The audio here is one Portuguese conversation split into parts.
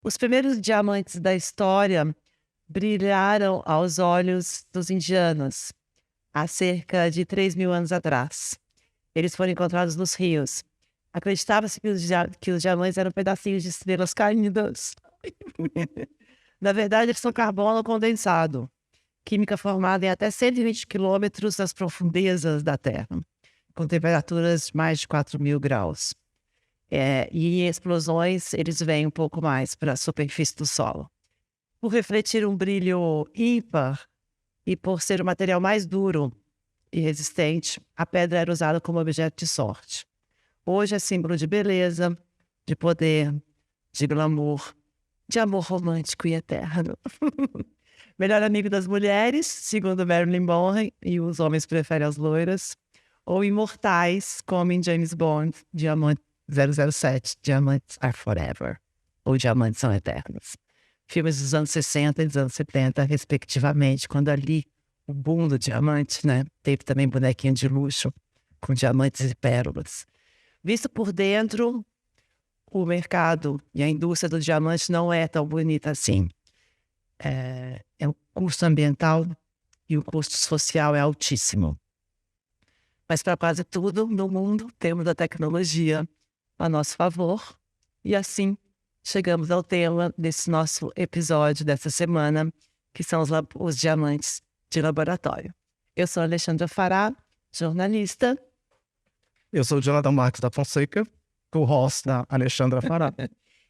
Os primeiros diamantes da história brilharam aos olhos dos indianos há cerca de 3.000 anos atrás. Eles foram encontrados nos rios. Acreditava-se que os diamantes eram pedacinhos de estrelas caídas. Na verdade, eles são carbono condensado, química formada em até 120 quilômetros das profundezas da Terra, com temperaturas de mais de 4.000 graus. E em explosões, eles vêm um pouco mais para a superfície do solo. Por refletir um brilho ímpar e por ser o material mais duro e resistente, a pedra era usada como objeto de sorte. Hoje é símbolo de beleza, de poder, de glamour, de amor romântico e eterno. Melhor amigo das mulheres, segundo Marilyn Monroe, e os homens preferem as loiras. Ou imortais, como em James Bond, Diamante 007, Diamontes are forever, ou Diamantes são eternos. Filmes dos anos 60 e dos anos 70, respectivamente, quando ali o boom do diamante, né? Teve também bonequinho de luxo, com diamantes e pérolas. Visto por dentro, o mercado e a indústria do diamante não é tão bonita assim. O custo ambiental e o custo social é altíssimo. Mas para quase tudo no mundo, temos a tecnologia a nosso favor. E assim, chegamos ao tema desse nosso episódio dessa semana, que são os diamantes de laboratório. Eu sou a Alexandra Fará, jornalista. Eu sou o Jonathan Marques da Fonseca, co-host da Alexandra Fará.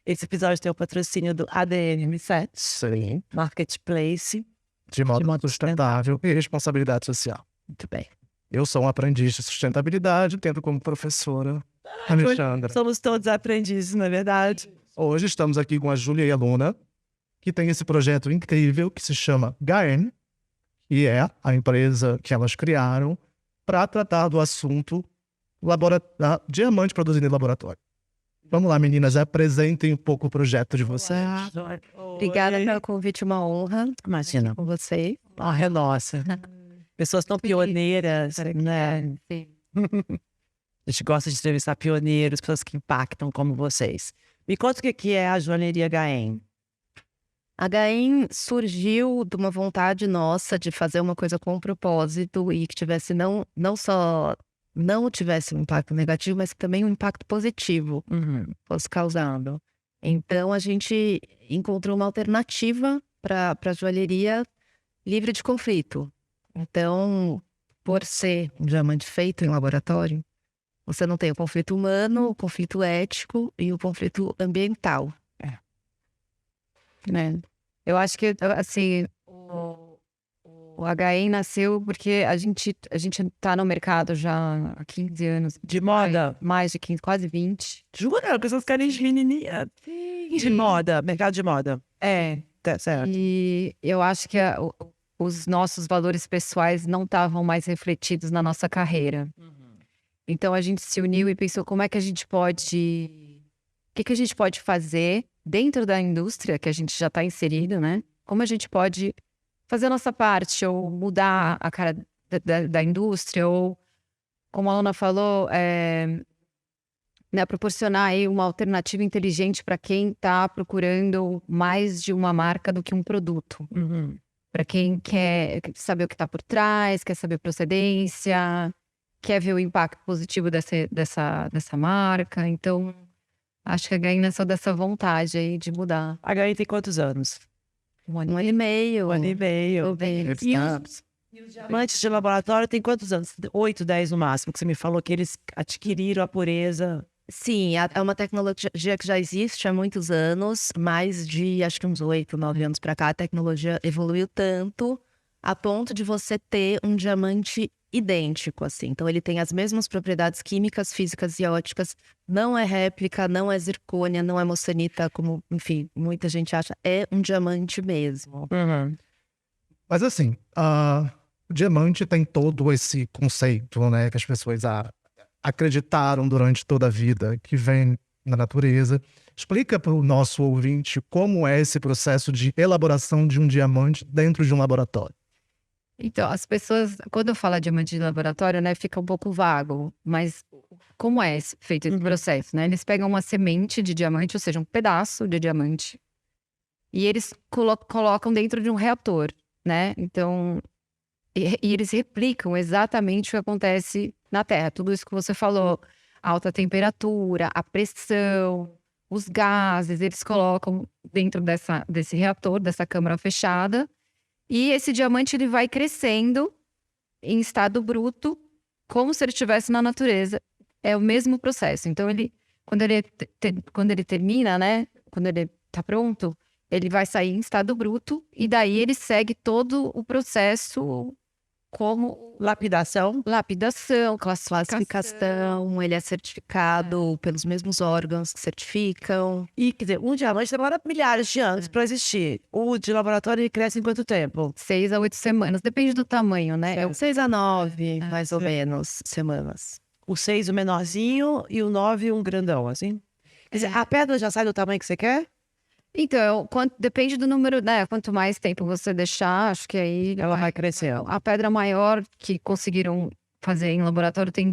Esse episódio tem o patrocínio do ADM7, Sim. Marketplace. De modo sustentável e responsabilidade social. Muito bem. Eu sou um aprendiz de sustentabilidade, tendo como professora Alexandra. Somos todos aprendizes, na verdade. Hoje estamos aqui com a Júlia e a Luna, que tem esse projeto incrível que se chama GAEN, e é a empresa que elas criaram para tratar do assunto diamante produzido em laboratório. Vamos lá, meninas, apresentem um pouco o projeto de vocês. Obrigada pelo convite, uma honra. Imagina. Com você. É nossa. Pessoas tão pioneiras, né? Sim. A gente gosta de entrevistar pioneiros, pessoas que impactam como vocês. Me conta o que é a joalheria Gaen. A Gaen surgiu de uma vontade nossa de fazer uma coisa com propósito e que tivesse não só não tivesse um impacto negativo, mas que também um impacto positivo fosse causado. Então a gente encontrou uma alternativa para a joalheria livre de conflito. Então, por ser um diamante feito em laboratório, você não tem o conflito humano, o conflito ético e o conflito ambiental. Né? Eu acho que, assim, o HN nasceu porque a gente tá no mercado já há 15 anos. De moda? Mais de 15, quase 20. Jura? Pessoas querem de menininha. De moda, mercado de moda. Tá certo. E eu acho que os nossos valores pessoais não estavam mais refletidos na nossa carreira. Então a gente se uniu e pensou como é que a gente pode... O que a gente pode fazer dentro da indústria que a gente já está inserido, né? Como a gente pode fazer a nossa parte ou mudar a cara da indústria ou, como a Ana falou, né, proporcionar aí uma alternativa inteligente para quem está procurando mais de uma marca do que um produto. Para quem quer saber o que está por trás, quer saber procedência, quer ver o impacto positivo dessa marca. Então, acho que a Gaen é só dessa vontade aí de mudar. A Gaen tem quantos anos? Um ano e meio. 1 ano e meio. E os diamantes de laboratório tem quantos anos? 8, 10 no máximo, que você me falou que eles adquiriram a pureza. Sim, é uma tecnologia que já existe há muitos anos, mais de, acho que uns 8, 9 anos para cá, a tecnologia evoluiu tanto a ponto de você ter um diamante idêntico, assim. Então, ele tem as mesmas propriedades químicas, físicas e ópticas, não é réplica, não é zircônia, não é moçanita, como, enfim, muita gente acha, é um diamante mesmo. Mas assim, o diamante tem todo esse conceito, né, que as pessoas acreditaram durante toda a vida, que vem na natureza. Explica para o nosso ouvinte como é esse processo de elaboração de um diamante dentro de um laboratório. Então, as pessoas, quando eu falo diamante de laboratório, né, fica um pouco vago, mas como é feito esse processo, né? Eles pegam uma semente de diamante, ou seja, um pedaço de diamante, e eles colocam dentro de um reator, né? Então, e eles replicam exatamente o que acontece na Terra. Tudo isso que você falou, a alta temperatura, a pressão, os gases, eles colocam dentro desse reator, dessa câmara fechada, e esse diamante ele vai crescendo em estado bruto, como se ele estivesse na natureza. É o mesmo processo. Então, quando ele termina, né? Quando ele está pronto, ele vai sair em estado bruto e daí ele segue todo o processo como Lapidação. classificação, ele é certificado pelos mesmos órgãos que certificam. E, quer dizer, um diamante demora milhares de anos para existir. O de laboratório ele cresce em quanto tempo? 6 a 8 semanas, depende do tamanho, né? Certo. 6 a 9, mais ou menos, semanas. O 6 o menorzinho e o 9 um grandão, assim? Quer dizer, a pedra já sai do tamanho que você quer? Então, depende do número, né? Quanto mais tempo você deixar, acho que aí Ela vai crescendo. a pedra maior que conseguiram fazer em laboratório tem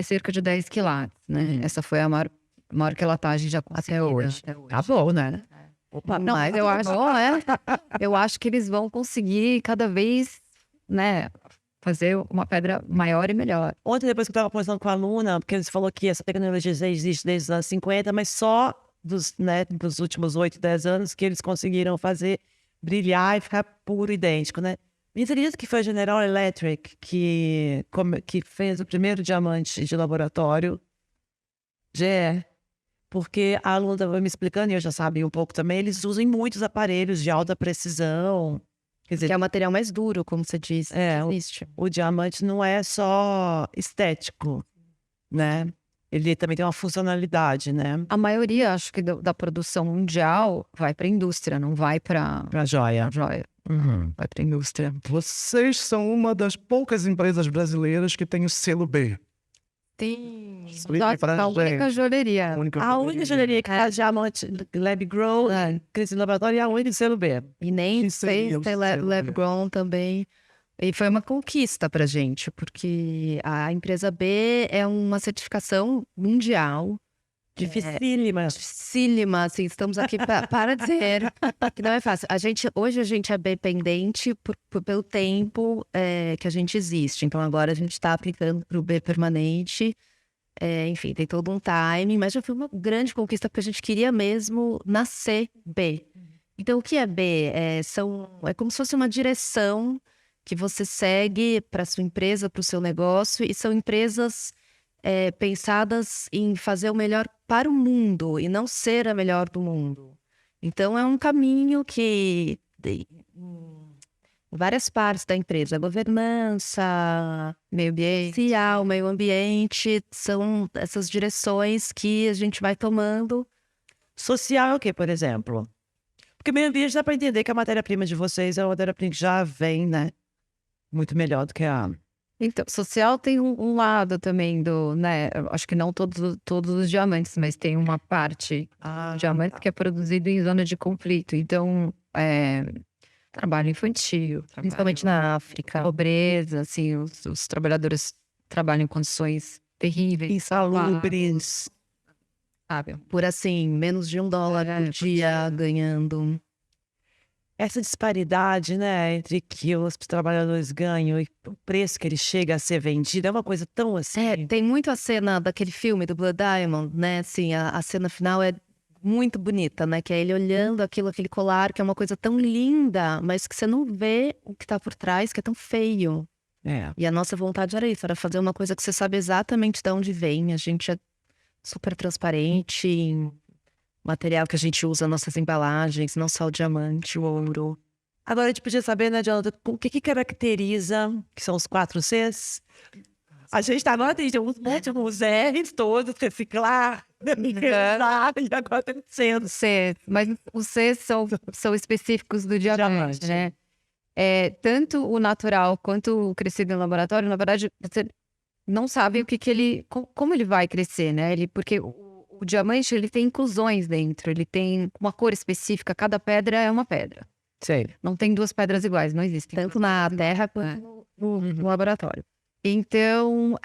cerca de 10 quilates, né? Essa foi a maior quilatagem já conseguida. Até hoje. Tá bom, né? Opa, Não, mas eu acho, eu acho que eles vão conseguir cada vez, né, fazer uma pedra maior e melhor. Ontem, depois que eu estava conversando com a aluna, porque eles falou que essa tecnologia já existe desde os anos 50, mas só dos últimos 8, 10 anos que eles conseguiram fazer brilhar e ficar puro, idêntico, né? Me acredito que foi a General Electric que fez o primeiro diamante de laboratório. GE. Porque a aluna estava me explicando, e eu já sabia um pouco também, eles usam muitos aparelhos de alta precisão. Quer dizer, Que é o material mais duro, como você disse. Existe. o diamante não é só estético, né? Ele também tem uma funcionalidade, né? A maioria, acho que da produção mundial vai para a indústria, não vai para Pra joia. joia. Vai para a indústria. Vocês são uma das poucas empresas brasileiras que tem o selo B. Tem. Explique pra A única gente. joalheria. A única joalheria que faz diamante lab grow, cresce no laboratório, é a única selo B. E nem Que seria fez o tem selo lab B? grown também. E foi uma conquista pra gente, porque a empresa B é uma certificação mundial. Dificílima. Dificílima, assim, estamos aqui para dizer que não é fácil. Hoje a gente é dependente pelo tempo que a gente existe. Então agora a gente está aplicando para o B permanente. Enfim, tem todo um timing, mas já foi uma grande conquista porque a gente queria mesmo nascer B. Então o que é B? É como se fosse uma direção que você segue para sua empresa, para o seu negócio, e são empresas pensadas em fazer o melhor para o mundo e não ser a melhor do mundo. Então é um caminho que várias partes da empresa, governança, Meio ambiente. social, meio ambiente, são essas direções que a gente vai tomando. Social é o quê, por exemplo? Porque meio ambiente dá para entender que a matéria-prima de vocês é uma matéria-prima que já vem, né? Muito melhor do que a... Então, social tem um lado também né? Eu acho que não todos os diamantes, mas tem uma parte do diamante que é produzido em zona de conflito. Então, trabalho infantil, principalmente na África, pobreza, assim, os trabalhadores trabalham em condições terríveis. Insalubres. Sabe? Por assim, menos de $1 por dia ganhando. Essa disparidade, né, entre que os trabalhadores ganham e o preço que ele chega a ser vendido é uma coisa tão assim. Tem muito a cena daquele filme do Blood Diamond, né? Assim, a cena final é muito bonita, né? Que é ele olhando aquele colar, que é uma coisa tão linda, mas que você não vê o que tá por trás, que é tão feio. E a nossa vontade era isso, era fazer uma coisa que você sabe exatamente de onde vem. A gente é super transparente em material que a gente usa nas nossas embalagens, não só o diamante, o ouro. Agora a gente podia saber, né, Jonathan, o que caracteriza, que são os 4 Cs? A gente tá agora, tem uns monte de uns R's todos, reciclar, e agora tem sendo. C, mas os Cs são específicos do diamante, né? Tanto o natural quanto o crescido em laboratório, na verdade, você não sabe o que ele, como ele vai crescer, né? Porque o o diamante, ele tem inclusões dentro, ele tem uma cor específica, cada pedra é uma pedra. Sei. Não tem duas pedras iguais, não existem. Tanto na Terra quanto no laboratório. Então,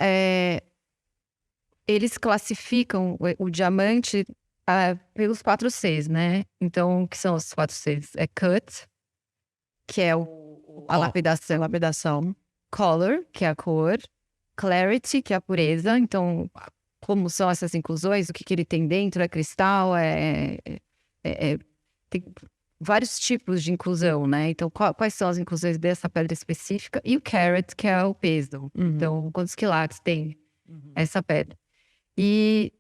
eles classificam o diamante pelos 4 Cs, né? Então, o que são os 4 Cs? É cut, que é a lapidação. Lapidação. Color, que é a cor. Clarity, que é a pureza. Então, como são essas inclusões, o que ele tem dentro é cristal, tem vários tipos de inclusão, né? Então, quais são as inclusões dessa pedra específica? E o carat, que é o peso. Então, quantos quilates tem essa pedra? E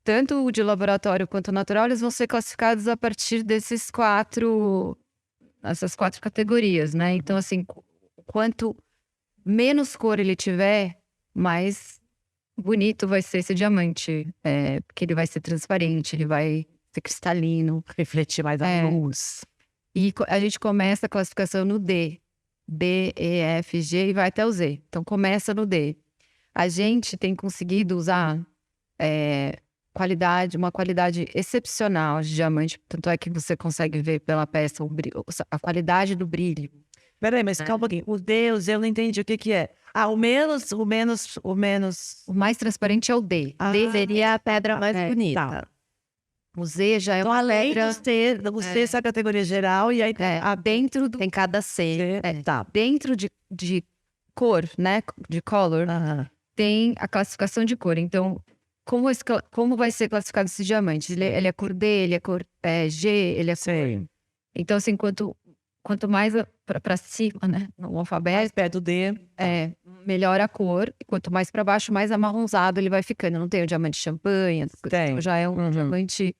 tanto o de laboratório quanto o natural, eles vão ser classificados a partir essas 4 categorias, né? Então, assim, quanto menos cor ele tiver, mais bonito vai ser esse diamante. Porque ele vai ser transparente, ele vai ser cristalino. Refletir mais a luz. E a gente começa a classificação no D. D, E, F, G e vai até o Z. Então, começa no D. A gente tem conseguido usar uma qualidade excepcional de diamante. Tanto é que você consegue ver pela peça a qualidade do brilho. Peraí, mas calma um pouquinho. O Deus, eu não entendi o que é. O menos. O mais transparente é o D. D seria a pedra mais bonita. Tá. O Z já é uma pedra. O C é a categoria geral e aí dentro tem cada C. Tá. Dentro de cor, né? De color, tem a classificação de cor. Então, como vai ser classificado esse diamante? Ele é cor D, ele é cor G, ele é cor. Então, assim, quanto mais para cima, né? No alfabeto. Mais perto do D. Melhor a cor. E quanto mais para baixo, mais amarronzado ele vai ficando. Não tem o diamante champanhe. Tem. Já é um diamante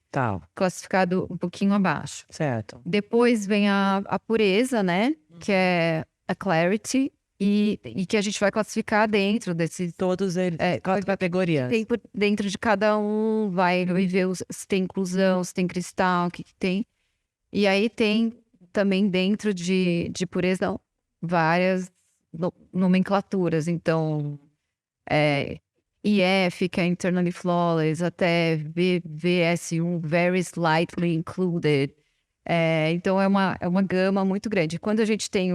classificado um pouquinho abaixo. Certo. Depois vem a pureza, né? Que é a clarity. E que a gente vai classificar dentro desses... Todos eles. 4 categorias. Dentro de cada um, vai ver se tem inclusão, se tem cristal, o que tem. E aí tem também dentro de pureza várias nomenclaturas. Então, IF, que é Internally Flawless, até VS1, Very Slightly Included. Então, é uma gama muito grande. Quando a gente tem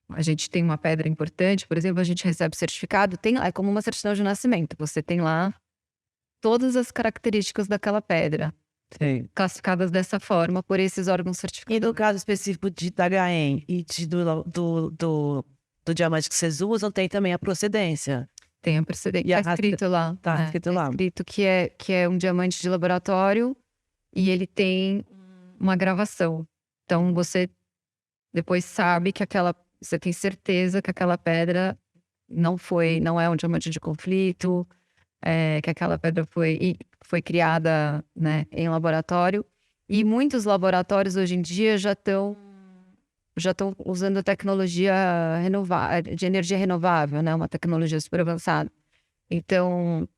a gente tem uma pedra importante, por exemplo, a gente recebe certificado, é como uma certidão de nascimento. Você tem lá todas as características daquela pedra. Sim. Classificadas dessa forma por esses órgãos certificados. E no caso específico da HN e do diamante que vocês usam, tem também a procedência. Tem a procedência. Está escrito lá. Tá escrito lá. Escrito que é um diamante de laboratório e ele tem uma gravação. Então, você depois sabe que você tem certeza que aquela pedra não é um diamante de conflito, que aquela pedra foi criada, né, em laboratório. E muitos laboratórios hoje em dia já estão usando a tecnologia de energia renovável, né, uma tecnologia super avançada. Então,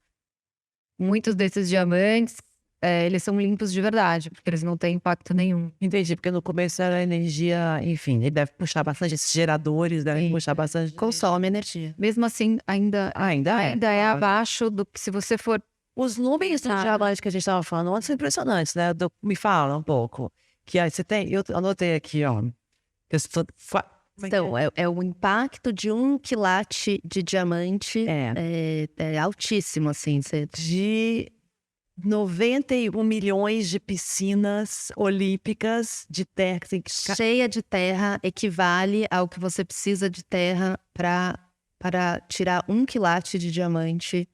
muitos desses diamantes, eles são limpos de verdade, porque eles não têm impacto nenhum. Entendi, porque no começo era energia, enfim, ele deve puxar bastante, esses geradores devem puxar bastante. Consome energia. Mesmo assim, ainda é abaixo do que se você for... Os números do diamante que a gente estava falando antes são impressionantes, né? Me fala um pouco. Que aí você tem, eu anotei aqui, ó. Então, é o impacto de 1 quilate de diamante é altíssimo, assim. De 91 milhões de piscinas olímpicas de terra. Cheia de terra equivale ao que você precisa de terra para tirar 1 quilate de diamante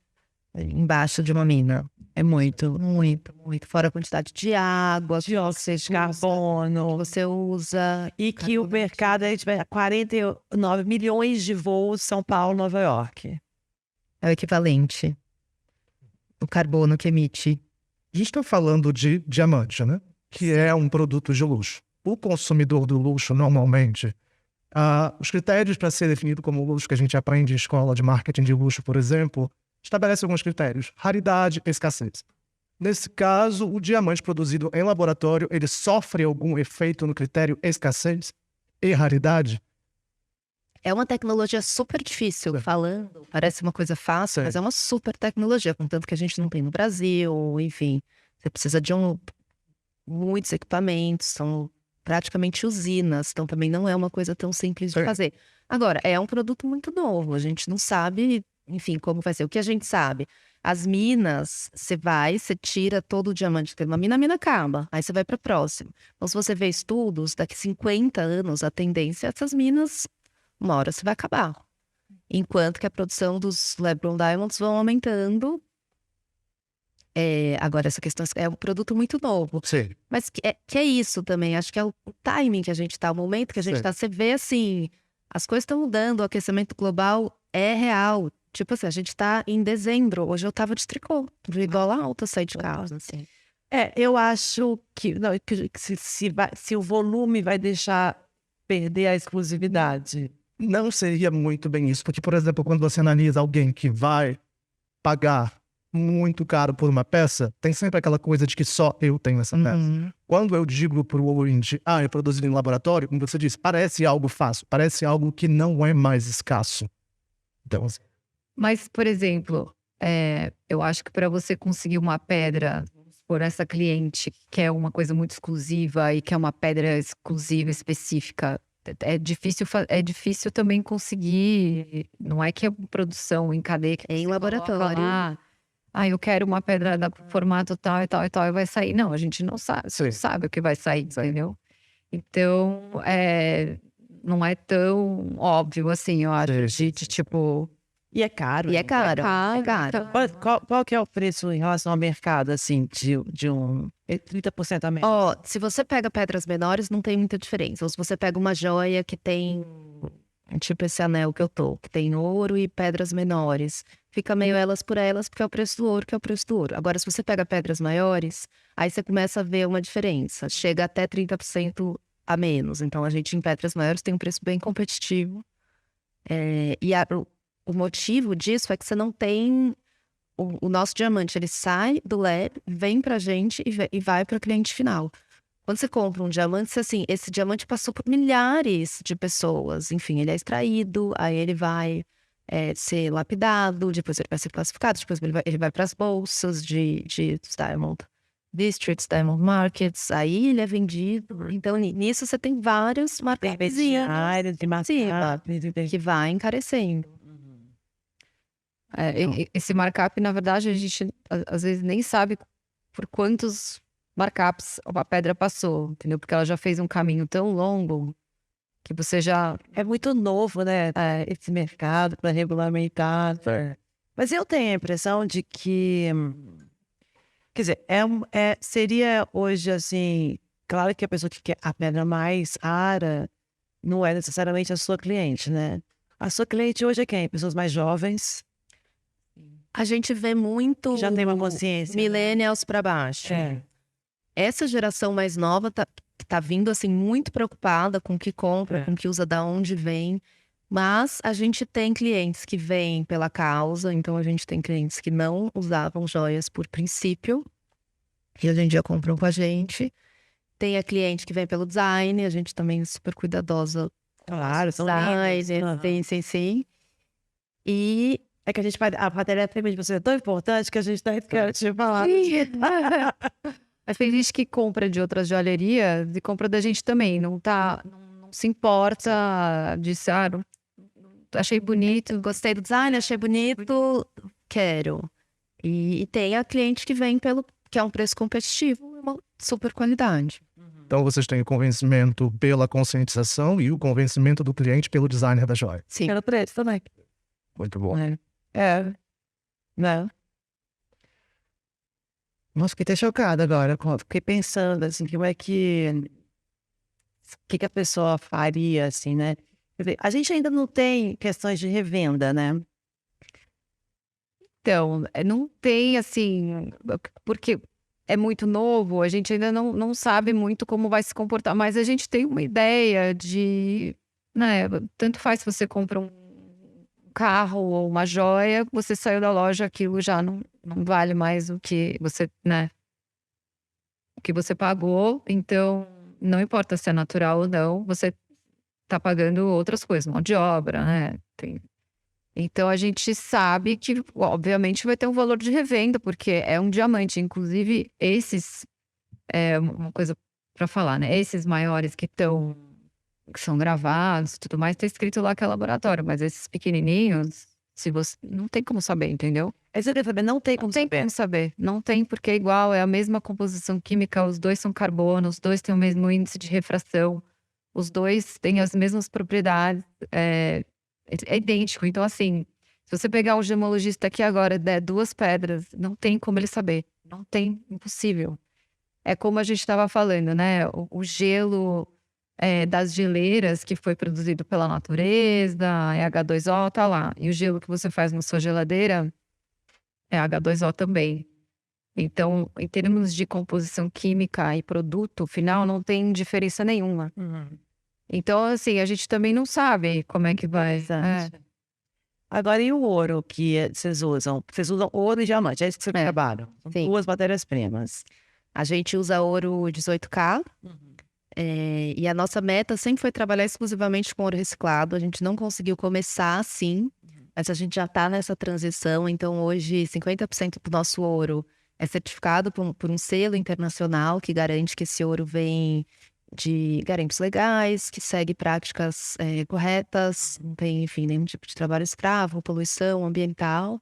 embaixo de uma mina. É muito, muito, muito. Fora a quantidade de água, dióxido de carbono que você usa. E que o mercado é de 49 milhões de voos São Paulo, Nova York. É o equivalente. O carbono que emite. A gente está falando de diamante, né? Que é um produto de luxo. O consumidor do luxo, normalmente, os critérios para ser definido como luxo que a gente aprende em escola de marketing de luxo, por exemplo, estabelece alguns critérios. Raridade, escassez. Nesse caso, o diamante produzido em laboratório, ele sofre algum efeito no critério escassez e raridade? É uma tecnologia super difícil, falando, parece uma coisa fácil, mas é uma super tecnologia, contanto que a gente não tem no Brasil, enfim. Você precisa de muitos equipamentos, são praticamente usinas, então também não é uma coisa tão simples de fazer. Agora, é um produto muito novo, a gente não sabe, enfim, como vai ser. O que a gente sabe? As minas, você tira todo o diamante, tem uma mina, a mina acaba, aí você vai para a próxima. Então, se você vê estudos, daqui 50 anos, a tendência é essas minas, uma hora você vai acabar. Enquanto que a produção dos lab-grown diamonds vão aumentando. Agora, essa questão é um produto muito novo. Sim. Mas que é isso também, acho que é o timing que a gente tá, o momento que a gente tá. Você vê assim, as coisas estão mudando, o aquecimento global é real. Tipo assim, a gente tá em dezembro, hoje eu tava de tricô, de gola alta, sair de casa, assim. Eu acho que, não, que se o volume vai deixar perder a exclusividade. Não seria muito bem isso, porque, por exemplo, quando você analisa alguém que vai pagar muito caro por uma peça, tem sempre aquela coisa de que só eu tenho essa peça. Quando eu digo pro ouvinte, é produzido em laboratório, como você disse, parece algo fácil, parece algo que não é mais escasso. Então, assim, Mas, por exemplo, eu acho que para você conseguir uma pedra por essa cliente que quer uma coisa muito exclusiva e quer uma pedra exclusiva, específica, é difícil também conseguir. Não é que é produção em cadeia que Em você laboratório. coloca lá, eu quero uma pedra da formato tal e tal e tal, e vai sair. Não, a gente não sabe, Sim. não sabe o que vai sair, entendeu? Então, não é tão óbvio assim, eu acho, de tipo. E é caro. E é caro. É caro. Qual que é o preço em relação ao mercado, assim, de um 30% a menos? Ó, se você pega pedras menores, não tem muita diferença. Ou se você pega uma joia que tem, tipo esse anel que eu tô, que tem ouro e pedras menores, fica meio elas por elas, porque é o preço do ouro, que é o preço do ouro. Agora, se você pega pedras maiores, aí você começa a ver uma diferença. Chega até 30% a menos. Então, a gente em pedras maiores tem um preço bem competitivo. O motivo disso é que você não tem... O nosso diamante, ele sai do lab, vem pra gente e vai para o cliente final. Quando você compra um diamante, assim, esse diamante passou por milhares de pessoas. Enfim, ele é extraído, aí ele vai ser lapidado, depois ele vai ser classificado, depois ele vai para as bolsas de Diamond Districts, Diamond Markets, aí ele é vendido. Então, nisso você tem vários markups De markup, que vai encarecendo. Esse markup, na verdade, a gente às vezes nem sabe por quantos markups a pedra passou, entendeu? Porque ela já fez um caminho tão longo que você já... É muito novo, né? Esse mercado para regulamentar. Mas eu tenho a impressão de que... Quer dizer, seria hoje, assim... Claro que a pessoa que quer a pedra mais rara não é necessariamente a sua cliente, né? A sua cliente hoje é quem? Pessoas mais jovens... A gente vê muito já tem uma consciência, millennials para baixo. Essa geração mais nova tá vindo assim muito preocupada com o que compra, com o que usa, da onde vem. Mas a gente tem clientes que vêm pela causa, então a gente tem clientes que não usavam joias por princípio e hoje em dia compram com a gente. Tem a cliente que vem pelo design, a gente também é super cuidadosa. Claro, são Sim. E é que a matéria-prima de você é tão importante que a gente tá querendo te falar. Mas tem gente que compra de outras joalherias e compra da gente também. Não se importa de achei bonito, gostei do design, achei bonito, quero. E tem a cliente que vem que é um preço competitivo, uma super qualidade. Então vocês têm o convencimento pela conscientização e o convencimento do cliente pelo designer da joia. Sim. Pelo preço também. Muito bom. Não. Nossa, fiquei até chocada agora. Fiquei pensando, assim, como é que... O que a pessoa faria, assim, né? Quer dizer, a gente ainda não tem questões de revenda, né? Então, não tem, assim... Porque é muito novo, a gente ainda não sabe muito como vai se comportar. Mas a gente tem uma ideia de... né? Tanto faz se você compra um carro ou uma joia, você saiu da loja, aquilo já não vale mais o que você, né? O que você pagou. Então, não importa se é natural ou não, você tá pagando outras coisas, mão de obra, né? Então a gente sabe que, obviamente, vai ter um valor de revenda, porque é um diamante. Inclusive, esses, uma coisa para falar, né? Esses maiores que são gravados e tudo mais, tá escrito lá que é laboratório, mas esses pequenininhos, se você não tem como saber, entendeu? Aí você quer saber, não tem Não como tem saber. como saber. Não tem, porque é igual, é a mesma composição química, os dois são carbono, os dois têm o mesmo índice de refração, os dois têm as mesmas propriedades, é idêntico. Então, assim, se você pegar um gemologista aqui agora, der 2 pedras, não tem como ele saber. Não tem, impossível. É como a gente estava falando, né? O gelo das geleiras que foi produzido pela natureza, é H2O, tá lá. E o gelo que você faz na sua geladeira é H2O também. Então, em termos de composição química e produto final, não tem diferença nenhuma. Então, assim, a gente também não sabe como é que vai. Agora, e o ouro que vocês usam? Vocês usam ouro e diamante, é isso que vocês trabalham. São sim. 2 matérias-primas. A gente usa ouro 18K. E a nossa meta sempre foi trabalhar exclusivamente com ouro reciclado. A gente não conseguiu começar assim, mas a gente já está nessa transição. Então, hoje, 50% do nosso ouro é certificado por um selo internacional que garante que esse ouro vem de garimpos legais, que segue práticas corretas, não tem, enfim, nenhum tipo de trabalho escravo, poluição ambiental.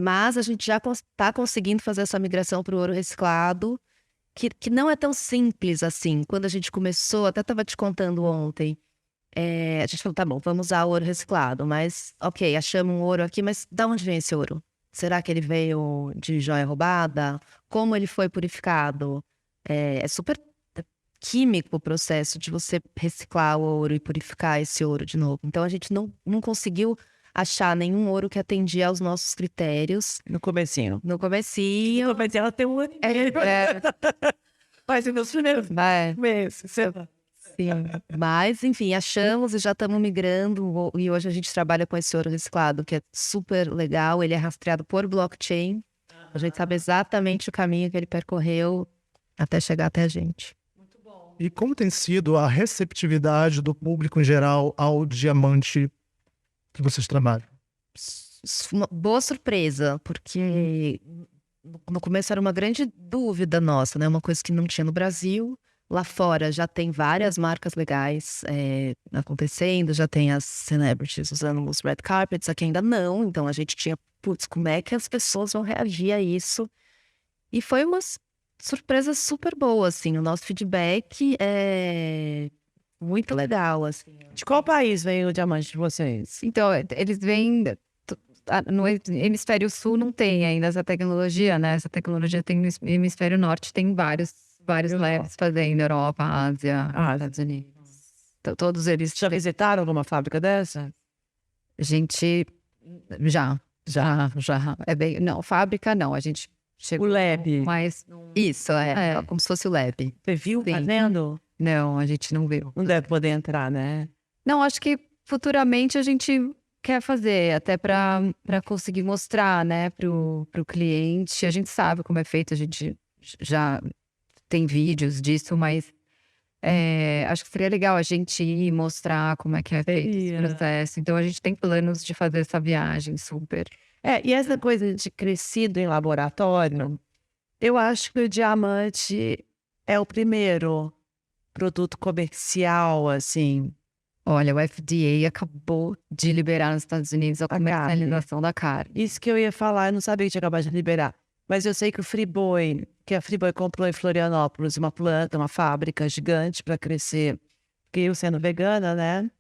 Mas a gente já está conseguindo fazer essa migração para o ouro reciclado, que não é tão simples assim. Quando a gente começou, até estava te contando ontem, a gente falou, tá bom, vamos usar ouro reciclado, mas ok, achamos um ouro aqui, mas de onde vem esse ouro? Será que ele veio de joia roubada? Como ele foi purificado? É super químico o processo de você reciclar o ouro e purificar esse ouro de novo. Então a gente não conseguiu achar nenhum ouro que atendia aos nossos critérios. No comecinho. No comecinho. Mas ela tem um ano. Mas nos primeiros meses, sei lá. Sim. Mas, enfim, achamos e já estamos migrando. E hoje a gente trabalha com esse ouro reciclado, que é super legal. Ele é rastreado por blockchain. A gente sabe exatamente o caminho que ele percorreu até chegar até a gente. E como tem sido a receptividade do público em geral ao diamante que vocês trabalham? Uma boa surpresa, porque no começo era uma grande dúvida nossa, né? Uma coisa que não tinha no Brasil. Lá fora já tem várias marcas legais acontecendo, já tem as celebrities usando os red carpets, aqui ainda não. Então a gente tinha, putz, como é que as pessoas vão reagir a isso? E foi uma surpresa super boa, assim. O nosso feedback é muito legal, assim. De qual país veio o diamante de vocês? Então, eles vêm. No hemisfério sul não tem ainda essa tecnologia, né? Essa tecnologia tem no hemisfério norte, tem vários labs fazendo, Europa, Ásia, Estados Unidos. Então, todos eles. Já visitaram alguma fábrica dessa? A gente já. É bem. Não, fábrica não. A gente chegou. O lab. Mas. Isso, como se fosse o lab. Você viu Sim. fazendo? Não, a gente não viu. Não deve poder entrar, né? Não, acho que futuramente a gente quer fazer, até para conseguir mostrar, né, pro cliente. A gente sabe como é feito, a gente já tem vídeos disso, mas acho que seria legal a gente ir mostrar como é que é feito esse processo. Então a gente tem planos de fazer essa viagem super. E essa coisa de crescido em laboratório, eu acho que o diamante é o primeiro produto comercial, assim. Olha, o FDA acabou de liberar nos Estados Unidos a comercialização da carne. Isso que eu ia falar, eu não sabia que tinha acabado de liberar. Mas eu sei que que a Friboi comprou em Florianópolis uma planta, uma fábrica gigante para crescer. Porque eu sendo vegana, né?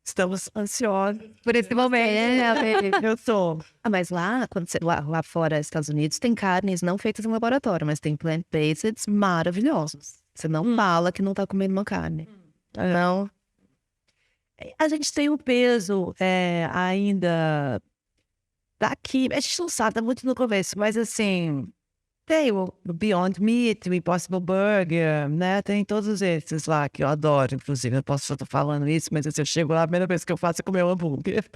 Estamos ansiosos. Por esse momento. Eu sou. Mas lá fora, Estados Unidos, tem carnes não feitas em laboratório, mas tem plant-based maravilhosos. Você não fala que não tá comendo uma carne. Não. A gente tem um peso ainda daqui. A gente não sabe, tá muito no começo, mas assim, tem o Beyond Meat, o Impossible Burger, né? Tem todos esses lá que eu adoro, inclusive. Eu posso estar falando isso, mas assim, eu chego lá, a primeira vez que eu faço é comer um hambúrguer.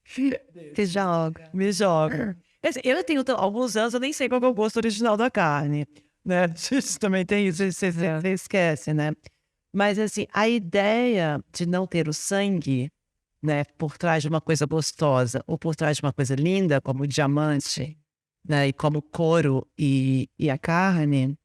Você joga. Me joga. Eu tenho alguns anos, eu nem sei qual é o gosto original da carne, né? Isso também tem isso, você esquece, né? Mas, assim, a ideia de não ter o sangue, né, por trás de uma coisa gostosa ou por trás de uma coisa linda, como o diamante, né, e como o couro e a carne,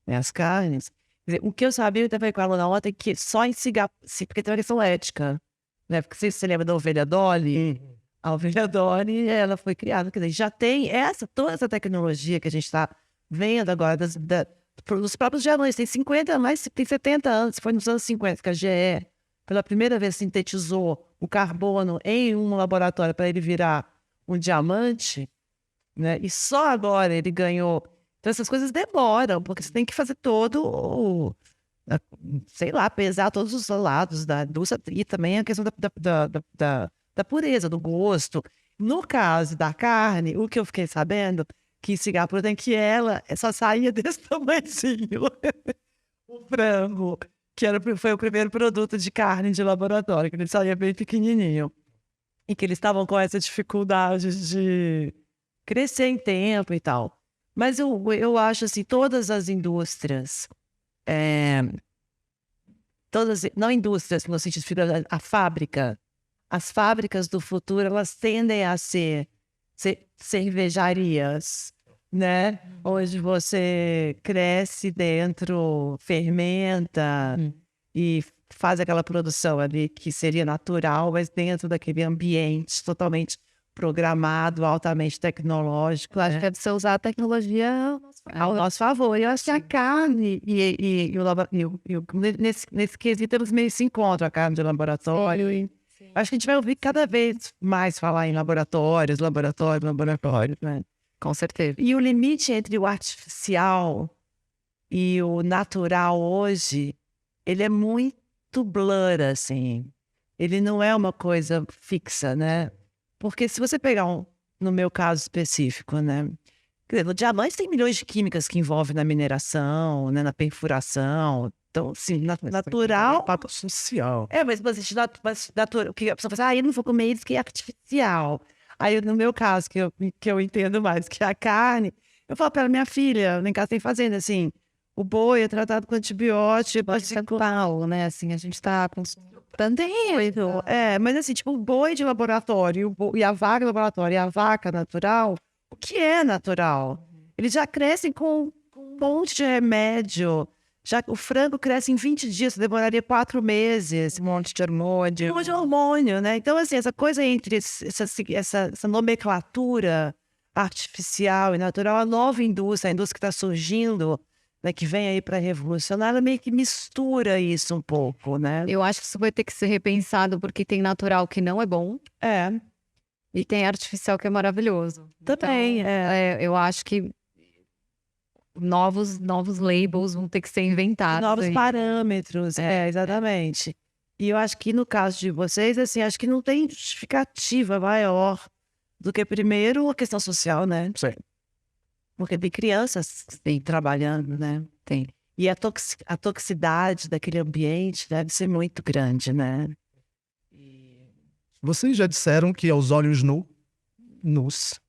né, as carnes. Quer dizer, o que eu sabia também com a Aluna ontem é que só em cigarro, porque tem uma questão ética, né? Porque você lembra da ovelha Dolly? A ovelha Dolly, ela foi criada, quer dizer, já tem toda essa tecnologia que a gente está vendo agora dos próprios diamantes, tem 50, tem 70 anos, foi nos anos 50 que a GE, pela primeira vez, sintetizou o carbono em um laboratório para ele virar um diamante, né? E só agora ele ganhou. Então essas coisas demoram, porque você tem que fazer sei lá, pesar todos os lados da indústria e também a questão da pureza, do gosto. No caso da carne, o que eu fiquei sabendo, que em Singapura tem que ela só saía desse tamanhozinho. O frango, foi o primeiro produto de carne de laboratório, que ele saía bem pequenininho. E que eles estavam com essa dificuldade de crescer em tempo e tal. Mas eu acho assim, todas as indústrias, não indústrias no sentido de as fábricas do futuro, elas tendem a ser cervejarias, né? Onde você cresce dentro, fermenta e faz aquela produção ali que seria natural, mas dentro daquele ambiente totalmente programado, altamente tecnológico. Eu acho que é de você usar a tecnologia ao nosso favor. Eu acho que a carne nesse quesito eles meio se encontram, a carne de laboratório. Acho que a gente vai ouvir cada vez mais falar em laboratórios, né? Com certeza. E o limite entre o artificial e o natural hoje, ele é muito blur, assim. Ele não é uma coisa fixa, né? Porque se você pegar no meu caso específico, né? Quer dizer, no diamante tem milhões de químicas que envolvem na mineração, né, na perfuração. Então, assim, natural... Impacto social. Mas natural, que a pessoa fala assim, eu não vou comer isso que é artificial. Aí, no meu caso, que eu entendo mais, que é a carne, eu falo para minha filha, lá em casa tem fazenda, assim, o boi é tratado com antibiótico, pau, né? Assim, a gente tá consumindo mas assim, tipo, o boi de laboratório e a vaca de laboratório e a vaca natural, o que é natural? Eles já crescem com um monte de remédio. Já o frango cresce em 20 dias, demoraria 4 meses. um monte de hormônio. Um monte de hormônio, né? Então, assim, essa coisa entre essa nomenclatura artificial e natural, a nova indústria, a indústria que está surgindo, né, que vem aí para revolucionar, ela meio que mistura isso um pouco, né? Eu acho que isso vai ter que ser repensado, porque tem natural que não é bom e tem artificial que é maravilhoso. Também, Então, eu acho que novos labels vão ter que ser inventados. Novos aí. parâmetros, exatamente. E eu acho que no caso de vocês, assim, acho que não tem justificativa maior do que, primeiro, a questão social, né? Sim. Porque tem crianças trabalhando, né? Tem. E a toxicidade daquele ambiente deve ser muito grande, né? Vocês já disseram que aos olhos nus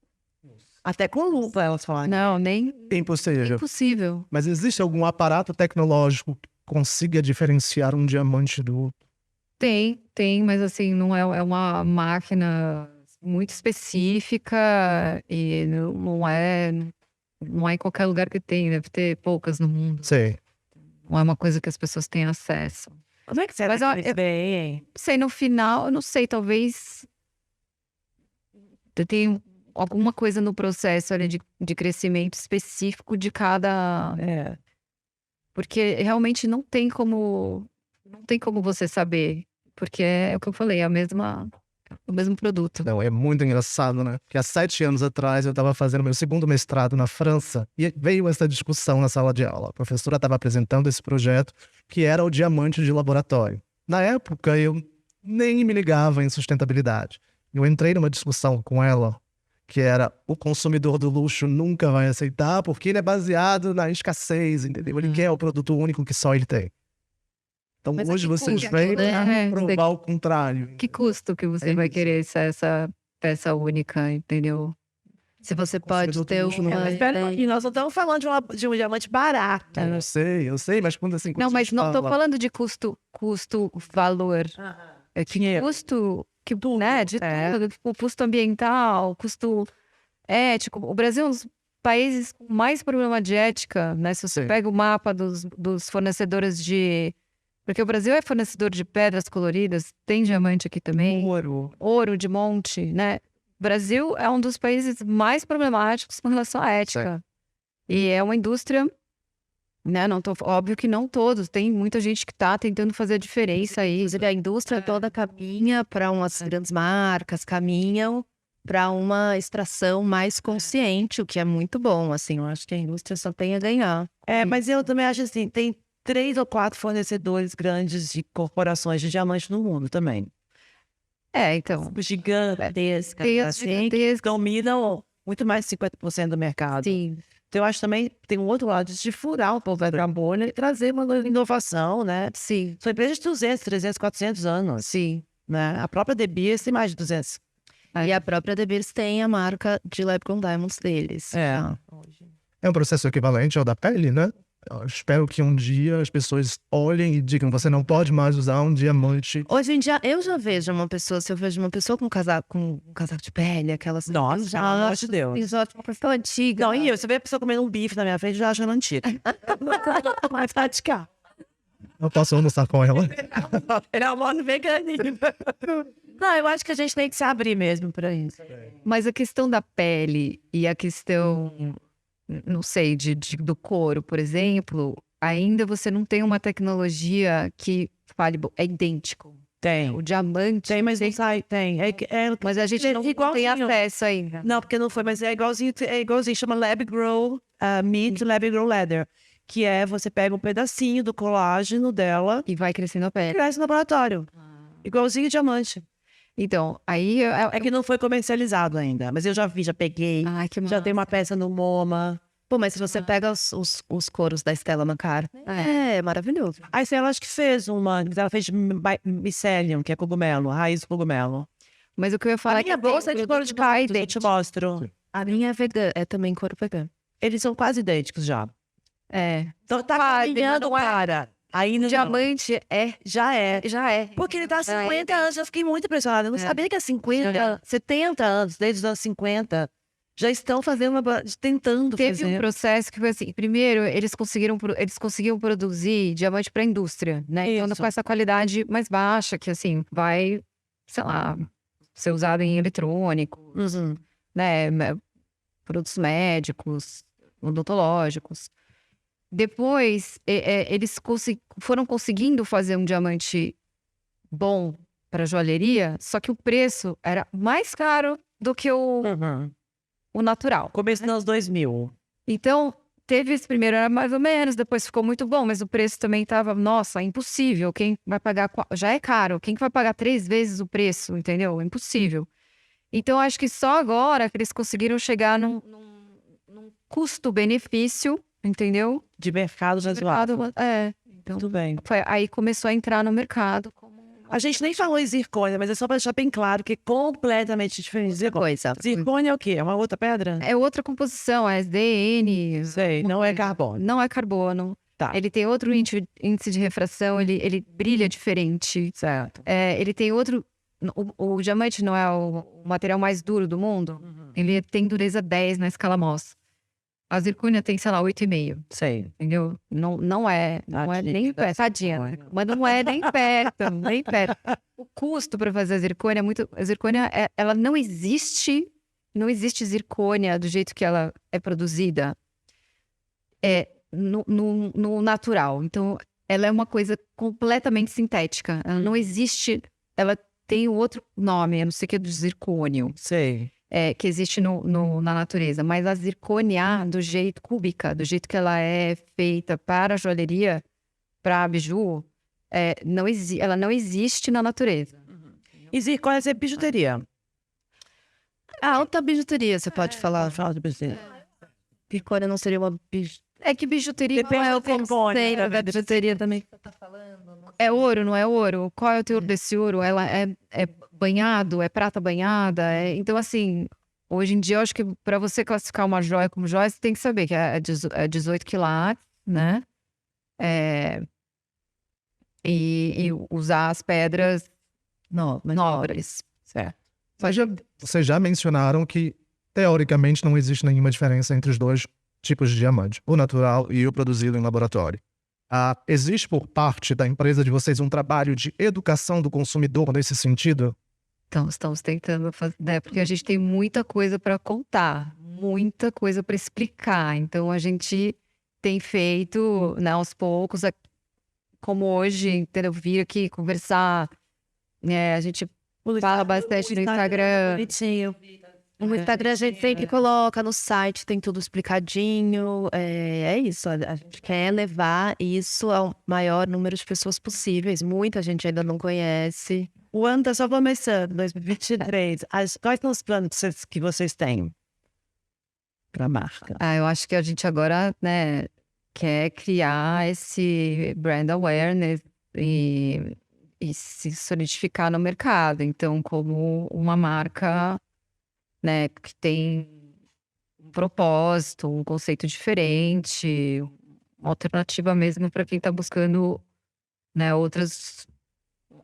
Até com lupa, elas falam. Não, nem é impossível. impossível. Mas existe algum aparato tecnológico que consiga diferenciar um diamante do outro? Tem, mas assim, não é uma máquina muito específica e não é em qualquer lugar que tem, deve ter poucas no mundo. Sei. Não é uma coisa que as pessoas têm acesso. Como é que você Mas bem? Não sei, no final, eu não sei, talvez tem alguma coisa no processo ali de crescimento específico de cada... Porque realmente não tem como você saber, porque é o que eu falei, é o mesmo produto. Não, é muito engraçado, né? Porque há 7 anos atrás eu estava fazendo meu segundo mestrado na França e veio essa discussão na sala de aula. A professora estava apresentando esse projeto que era o diamante de laboratório. Na época eu nem me ligava em sustentabilidade. Eu entrei numa discussão com ela que era o consumidor do luxo nunca vai aceitar porque ele é baseado na escassez, entendeu? Ele quer o produto único que só ele tem. Então Mas hoje que vocês custo, vêm né? provar o contrário. Que custo que você vai querer essa peça única, entendeu? Se você pode ter Mas espera um pouquinho, nós não estamos falando de um diamante barato. Eu sei, mas quando assim... quando Não, a mas gente não tô fala- falando de valor. É que Dinheiro. custo, que, né, de tudo, tipo, custo ambiental, custo ético. O Brasil é um dos países com mais problema de ética, né? Se você Sim. pega o mapa dos fornecedores de... Porque o Brasil é fornecedor de pedras coloridas, tem diamante aqui também, ouro de monte, né? O Brasil é um dos países mais problemáticos com relação à ética. E é uma indústria, né? Óbvio que não todos, tem muita gente que tá tentando fazer a diferença aí. Inclusive, a indústria toda caminha para umas grandes marcas, caminham para uma extração mais consciente, o que é muito bom, assim. Eu acho que a indústria só tem a ganhar. Mas eu também acho assim, tem 3 ou 4 fornecedores grandes de corporações de diamante no mundo também. Então, Gigantescas, tem as assim, gigantescas, que dominam muito mais de 50% do mercado. sim. Então, eu acho também tem um outro lado de furar o povo da bolha e trazer uma inovação, né? Sim, São empresas de 200, 300, 400 anos, sim. né? A própria De Beers tem mais de 200. E a própria De Beers tem a marca de Lab Grown Diamonds deles. É um processo equivalente ao da pele, né? Eu espero que um dia as pessoas olhem e digam, você não pode mais usar um diamante. Hoje em dia, eu já vejo uma pessoa, se eu vejo uma pessoa com um casaco de pele, aquelas... Nossa, eu já pelo amor acho, de Deus. isso é uma questão antiga. Não, e eu, você vê a pessoa comendo um bife na minha frente, eu já acho ela antiga. Mas praticar. Eu posso almoçar com ela. Ele é um modo veganismo. Não, eu acho que a gente tem que se abrir mesmo pra isso. Mas a questão da pele e a questão, não sei, do couro, por exemplo, ainda você não tem uma tecnologia que fale, bom, é idêntico. Tem. O diamante, Tem, mas não sai. Tem. mas a gente não tem igualzinho. acesso ainda. Não, porque não foi, mas é igualzinho, chama Lab Grow Meat, Lab Grow Leather. Que é, você pega um pedacinho do colágeno dela E vai crescendo a e pele. cresce no laboratório. Igualzinho diamante. Então, aí... É que não foi comercializado ainda, mas eu já vi, já peguei. Ai, que Já tem uma peça no MoMA. Pô, mas se você pega os couros da Stella McCartney, é maravilhoso. A Estela acho que fez uma, mas ela fez de mycelium, que é cogumelo, raiz do cogumelo. Mas o que eu ia falar A minha bolsa é de couro de carne, eu te mostro. A minha é vegana, é também couro vegano. Eles são quase idênticos já. Então tá Quase, caminhando mas não é. para. Ainda não. Diamante Já é. já é. Porque ele tá há Já é 50 anos, eu fiquei muito impressionada. Eu não sabia que há 50, 70 anos, desde os anos 50, já estão fazendo tentando Teve fazer. um processo que foi assim, primeiro eles conseguiam produzir diamante para a indústria, né? Então Isso. com essa qualidade mais baixa, que assim, vai, sei lá, ser usado em eletrônicos, Uhum. né? Produtos médicos, odontológicos. Depois, eles foram conseguindo fazer um diamante bom para joalheria, só que o preço era mais caro do que Uhum. o natural. Começo dos anos 2000. Então, teve esse primeiro, era mais ou menos, depois ficou muito bom, mas o preço também tava, nossa, impossível. Quem vai pagar, já é caro, quem que vai pagar 3 vezes o preço, entendeu? Impossível. Então, acho que só agora que eles conseguiram chegar num custo-benefício, entendeu? De mercado razoável. Então, Tudo bem. aí começou a entrar no mercado. A gente nem falou em zircônia, mas é só para deixar bem claro que é completamente diferente de zircônia. Coisa. Zircônia é o quê? É uma outra pedra? É outra composição, é SDN. Sei, não é carbono. Não é carbono. Tá. Ele tem outro índice de refração, ele brilha diferente. Certo. Ele tem outro... O diamante não é o material mais duro do mundo? Ele tem dureza 10 na escala Mohs. A zircônia tem, sei lá, 8,5. Sei. Entendeu? Não é nem perto. Tadinha. Mas não é nem perto, nem perto. O custo para fazer a zircônia é muito... A zircônia, ela não existe... Não existe zircônia do jeito que ela é produzida no natural. Então, ela é uma coisa completamente sintética. Ela não existe... Ela tem outro nome, eu não sei o que é do zircônio. Sei. Que existe na natureza, mas a zircônia do jeito cúbica, do jeito que ela é feita para a joalheria, para a biju, ela não existe na natureza. E zircônia é bijuteria. A alta bijuteria, você pode falar. Fala de bijuteria. Zircônia não seria uma bijuteria. É que bijuteria não é o Sei, conceito da bijuteria também. É ouro, não é ouro? Qual é o teor desse ouro? Ela é banhado? É prata banhada? Então, assim, Hoje em dia, eu acho que para você classificar uma joia como joia, você tem que saber que é 18 quilates, né? E usar as pedras nobres. Certo. Vocês já mencionaram que, teoricamente, não existe nenhuma diferença entre os dois tipos de diamante, o natural e o produzido em laboratório. Existe por parte da empresa de vocês um trabalho de educação do consumidor nesse sentido? Então, estamos tentando fazer, né? Porque a gente tem muita coisa para contar, muita coisa para explicar. Então, a gente tem feito, né, aos poucos, como hoje, entendeu? Vir aqui conversar, né? A gente fala bastante no Instagram. Bonitinho. No Instagram a gente sempre coloca, no site tem tudo explicadinho. É isso, a gente quer levar isso ao maior número de pessoas possíveis. Muita gente ainda não conhece. O ano tá só começando, 2023. Quais são os planos que vocês têm para a marca? Eu acho que a gente agora, né, quer criar esse brand awareness e se solidificar no mercado. Então, como uma marca, né, que tem um propósito, um conceito diferente, uma alternativa mesmo para quem está buscando, né,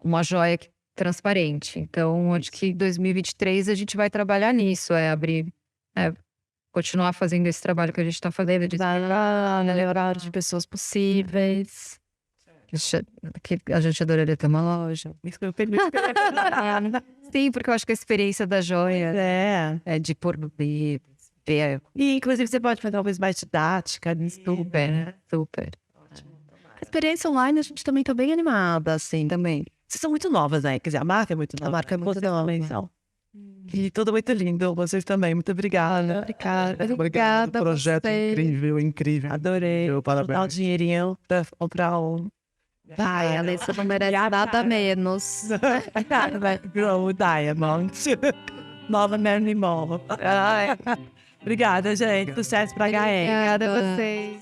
uma joia transparente. Então, acho que em 2023 a gente vai trabalhar nisso, abrir, continuar fazendo esse trabalho que a gente está fazendo, de Melhorar de pessoas possíveis. que a gente adoraria ter uma loja. Sim, porque eu acho que a experiência da joia é de pôr no dedo, ver. E, inclusive, você pode fazer talvez mais didática. Super. A experiência online a gente também tá bem animada, assim. Também. Vocês são muito novas, né? Quer dizer, a marca é muito nova. A marca é muito Vocês nova. também são. E tudo muito lindo. Vocês também. Muito obrigada. Obrigado. Projeto incrível, incrível. Adorei. Vou dar um Parabéns. dinheirinho pra comprar um. Vai, a Alessa não merece nada menos. O Diamond. Nova Marilyn Monroe. Obrigada, gente. Sucesso pra HN. Obrigada a vocês.